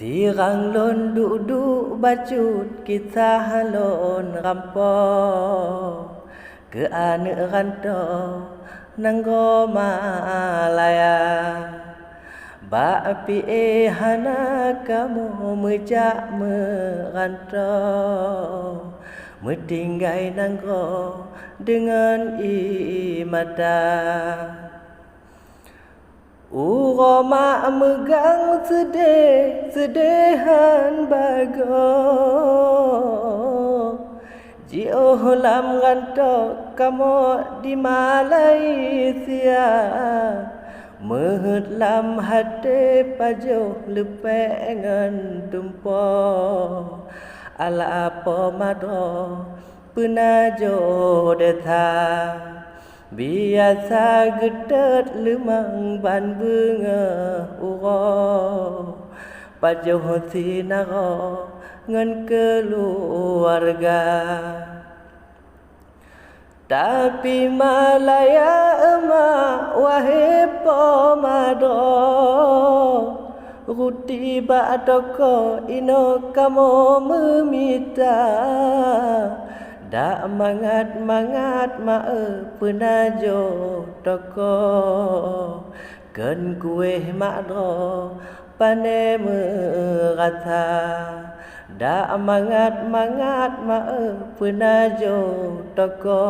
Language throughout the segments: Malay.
Sirang lon duduk bacut kita halon rampo ke ane ranto nanggo malaya ba api hana kamu mejak merantau metinggai nanggo dengan imada Uroma megang sedehan bago Jioh lam rantau kamu di Malaysia Mehet lam hati pajo lepengan tumpo Ala apa madro penajo detha Biasa gedet lemang ban bunga uro Pajoh sinaro ngan keluarga Tapi Malaya emak wahai pomado Ruti batoko ino kamu meminta Dak mangat penajo toko Ken kueh makro pane merata Dak mangat penajo toko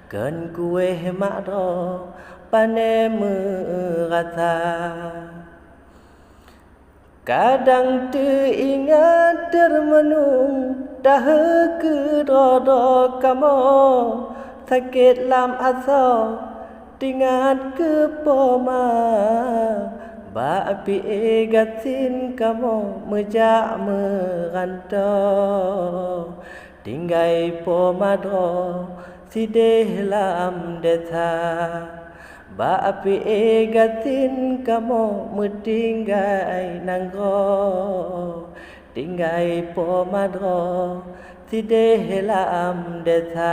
Ken kueh makro pane merata Kadang teringat termenung dah kedodo kamu sakit lam asal tingat ke poma ba api gatin kamu mejak merantau tinggai poma do sideh lam desa Ba api gatin kamu metinggai nanggo Tinggai pomadro tideh lam desa